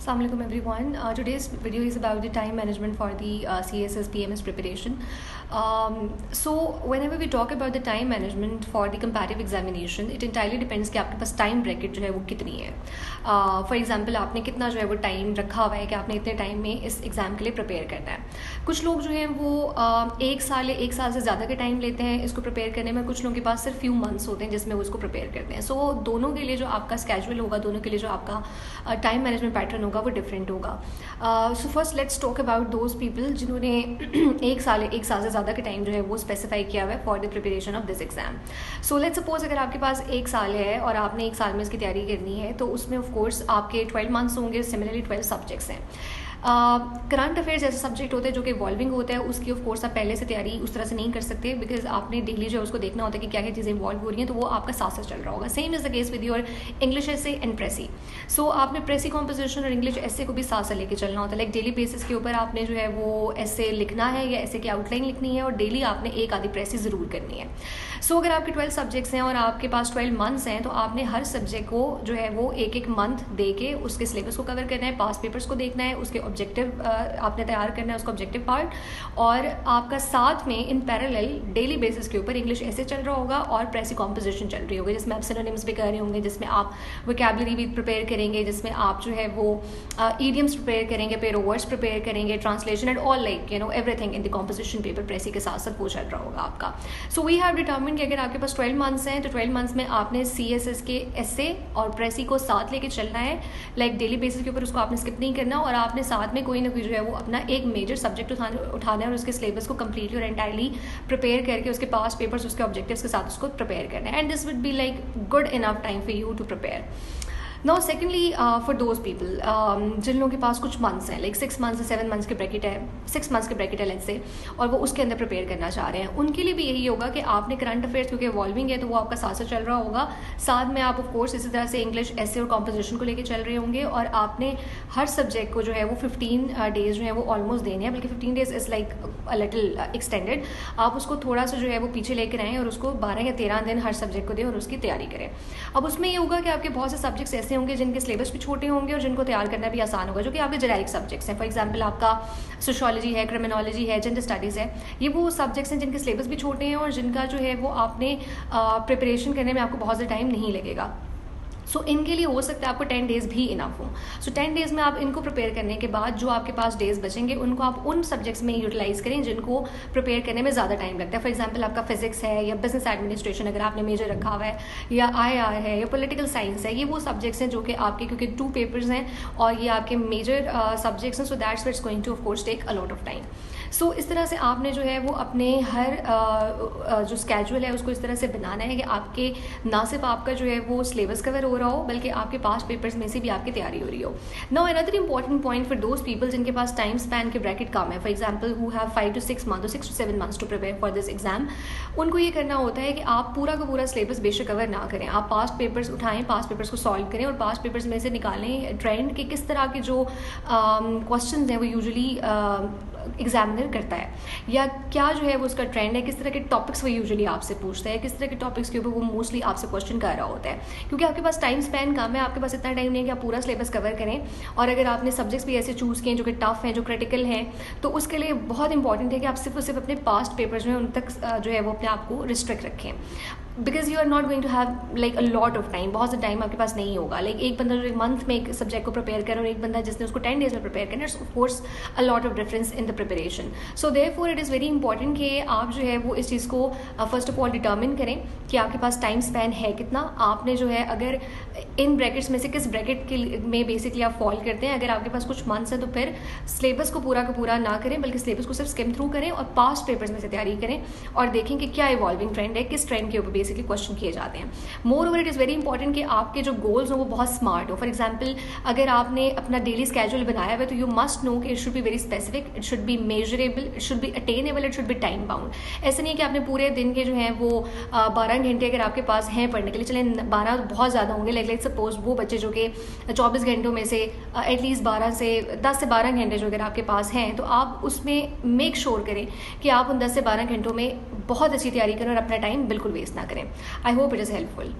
Assalamualaikum everyone. Today's video is about the time management for the CSS PMS preparation. So whenever we talk about the time management for the comparative examination, it entirely depends कि आपके पास time bracket जो है वो कितनी है. For example, आपने कितना जो है वो time रखा हुआ है कि आपने इतने time में इस exam के लिए prepare करना है. कुछ लोग जो हैं वो एक साल से ज़्यादा का टाइम लेते हैं इसको प्रिपेयर करने में. कुछ लोगों के पास सिर्फ फ्यू मंथ्स होते हैं जिसमें वो इसको प्रिपेयर करते हैं. सो दोनों के लिए जो आपका स्केड्यूल होगा, दोनों के लिए जो आपका टाइम मैनेजमेंट पैटर्न होगा वो डिफरेंट होगा. So first let's talk about those people जिन्होंने एक साल से ज़्यादा का टाइम जो है वो स्पेसिफाई किया हुआ है for the preparation of this exam. So let's suppose अगर आपके पास एक साल है और आपने एक साल में इसकी तैयारी करनी है तो उसमें ऑफ कोर्स आपके 12 मंथ्स होंगे. सिमिलरली 12 सब्जेक्ट्स हैं. करंट अफेयर्स ऐसे सब्जेक्ट होते हैं जो कि इवॉल्विंग होता है. उसकी ऑफ कोर्स आप पहले से तैयारी उस तरह से नहीं कर सकते बिकॉज आपने डेली जो है उसको देखना होता है कि क्या क्या चीज़ें इवॉल्व हो रही हैं, तो वो आपका साथ साथ चल रहा होगा. Same is the case with your English essay and precis. So आपने प्रेसी कॉम्पोजिशन और इंग्लिश एसे को भी साथ साथ लेके चलना होता है. लाइक डेली बेसिस के ऊपर आपने जो है वो एसे लिखना है या एसे की आउटलाइन लिखनी है और डेली आपने एक आधी प्रेसी ज़रूर करनी है. सो अगर आपके 12 सब्जेक्ट्स हैं और आपके पास 12 मंथ्स हैं तो आपने हर सब्जेक्ट को जो है वो एक एक मंथ दे के उसके सिलेबस को कवर करना है, पास पेपर्स को देखना है, उसके ऑब्जेक्टिव आपने तैयार करना है, उसका ऑब्जेक्टिव पार्ट, और आपका साथ में इन पैरेलल डेली बेसिस के ऊपर इंग्लिश ऐसे चल रहा होगा और प्रेसी कॉम्पोजिशन चल रही होगी जिसमें आप सिनोनिम्स भी कर रहे होंगे, जिसमें आप वोकैबुलरी भी प्रिपेयर करेंगे, जिसमें आप जो है वो ईडियम्स प्रिपेयर करेंगे, पेयर वर्ड्स प्रिपेयर करेंगे, translation and all like everything in the composition paper precis के साथ साथ वो चल रहा होगा आपका. सो वी हैव डिटर्मिन कि अगर आपके पास 12 मंथ्स हैं तो 12 मंथ्स में आपने CSS के एसे और प्रेसी को साथ लेके चलना है. लाइक डेली बेसिस के ऊपर उसको आपने स्किप नहीं करना और आपने साथ में कोई ना कोई जो है वो अपना एक मेजर सब्जेक्ट उठाना है और उसके सिलेबस को कम्प्लीटली और एंटायरली प्रिपेयर करके उसके पास पेपर्स उसके ऑब्जेक्टिव्स के साथ उसको प्रिपेयर करना है. And this would be like good enough time for you to prepare. Now secondly for those people जिन लोगों के पास कुछ मंथ्स हैं, लाइक 6 मंथ्स से 7 मंथ्स के ब्रैकेट है, 6 मंथ्स के ब्रैकेट है लेट्स से, और वो उसके अंदर प्रिपेयर करना चाह रहे हैं, उनके लिए भी यही होगा कि आपने करंट अफेयर्स क्योंकि इवॉल्विंग है तो वो आपका साथ साथ चल रहा होगा. साथ में आप ऑफ कोर्स इसी तरह से इंग्लिश एसे और कॉम्पोजिशन को लेकर चल रहे होंगे और आपने हर सब्जेक्ट को जो है वो 15 डेज जो है वो ऑलमोस्ट देने हैं, बल्कि 15 days is like a little extended. आप उसको थोड़ा सा जो है वो पीछे लेकर आएँ और उसको 12 या 13 दिन हर सब्जेक्ट को दें और उसकी तैयारी करें. अब उसमें ये होगा कि आपके बहुत से सब्जेक्ट्स ऐसे होंगे जिनके सिलेबस भी छोटे होंगे और जिनको तैयार करना भी आसान होगा, जो कि आपके जेनेरिक सब्जेक्ट्स हैं. फॉर एग्जांपल आपका सोशियोलॉजी है, क्रिमिनोलॉजी है, जेंडर स्टडीज़ है. ये वो सब्जेक्ट्स हैं जिनके सिलेबस भी छोटे हैं और जिनका जो है वो आपने प्रिपरेशन करने में आपको बहुत ज़्यादा टाइम नहीं लगेगा. सो इनके लिए हो सकता है आपको 10 डेज़ भी इनफ हो. सो 10 डेज़ में आप इनको प्रिपेयर करने के बाद जो आपके पास डेज़ बचेंगे उनको आप उन सब्जेक्ट्स में यूटिलाइज़ करें जिनको प्रिपेयर करने में ज़्यादा टाइम लगता है. फॉर एग्जांपल आपका फिजिक्स है या बिजनेस एडमिनिस्ट्रेशन अगर आपने मेजर रखा हुआ है, या IR है या पॉलिटिकल साइंस है. ये वो सब्जेक्ट्स हैं जो कि आपके क्योंकि 2 पेपर्स हैं और ये आपके मेजर सब्जेक्ट्स हैं. So that's what's going to of course take a lot of time. So इस तरह से आपने जो है वो अपने हर जो स्केड्यूल है उसको इस तरह से बनाना है कि आपके ना सिर्फ आपका जो है वो सिलेबस कवर हो रहा हो बल्कि आपके पास पेपर्स में से भी आपकी तैयारी हो रही हो. Now another important point for those people जिनके पास टाइम स्पैन के ब्रैकेट कम है, for example who have 5 to 6 month और 6 to 7 months to prepare for this exam, उनको ये करना होता है कि आप पूरा का पूरा सिलेबस बेशक कवर ना करें. आप पास्ट पेपर्स उठाएं, पास्ट पेपर्स को सॉल्व करें और पास्ट पेपर्स में से निकालें ट्रेंड के किस तरह के जो क्वेश्चन हैं वो यूजुअली एग्जामिनर करता है, या क्या जो है वो उसका ट्रेंड है, किस तरह के टॉपिक्स वो यूजुअली आपसे पूछता है, किस तरह के टॉपिक्स के ऊपर वो मोस्टली आपसे क्वेश्चन कर रहा होता है. क्योंकि आपके पास टाइम स्पैन कम है, आपके पास इतना टाइम नहीं है कि आप पूरा सिलेबस कवर करें. और अगर आपने सब्जेक्ट्स भी ऐसे चूज़ किए जो कि टफ हैं, जो क्रिटिकल हैं, तो उसके लिए बहुत इंपॉर्टेंट है कि आप सिर्फ और सिर्फ अपने पास्ट पेपर्स जो है उन तक जो है वो अपने आप को रिस्ट्रिक्ट रखें. Because you are not going to have like a lot of time. बहुत सा टाइम आपके पास नहीं होगा. लाइक एक बंदा जो एक मंथ में एक सब्जेक्ट को प्रिपेयर करे और एक बंदा जिसने उसको 10 डेज में प्रिपेयर करना, it's of course a lot of difference in the preparation. So therefore it is very important कि आप जो है वो इस चीज़ को फर्स्ट ऑफ ऑल डिटर्मिन करें कि आपके पास टाइम स्पैन है कितना. आपने जो है अगर इन ब्रैकेट्स में से किस ब्रैकेट के में बेसिकली आप फॉल करते हैं. अगर आपके पास कुछ मंथ्स हैं तो फिर सिलेबस को पूरा का पूरा ना करें बल्कि सिलेबस को सिर्फ स्किम थ्रू करें और पास्ट पेपर्स में से तैयारी करें और देखें कि क्या इवॉल्विंग ट्रेंड है, किस ट्रेंड के ऊपर बेसिकली क्वेश्चन किए जाते हैं. More over it is very important कि आपके जो गोल्स हो वो बहुत स्मार्ट हो. फॉर एग्जाम्पल अगर आपने अपना डेली स्केड्यूल बनाया हुआ है तो यू मस्ट नो कि it should be very specific, it should be measurable, it should be attainable, it should be time bound. ऐसा नहीं है कि आपने पूरे दिन के जो हैं वो 12 घंटे अगर आपके पास हैं पढ़ने के लिए, चलें 12 बहुत ज़्यादा होंगे, लाइक सपोज वो बच्चे जो कि 24 घंटों में से एटलीस्ट 10 से 12 घंटे जो अगर आपके पास हैं तो आप उसमें मेक श्योर करें कि आप उन 10 से 12 घंटों में बहुत अच्छी तैयारी करें और अपना टाइम बिल्कुल वेस्ट ना करें. I hope it is helpful.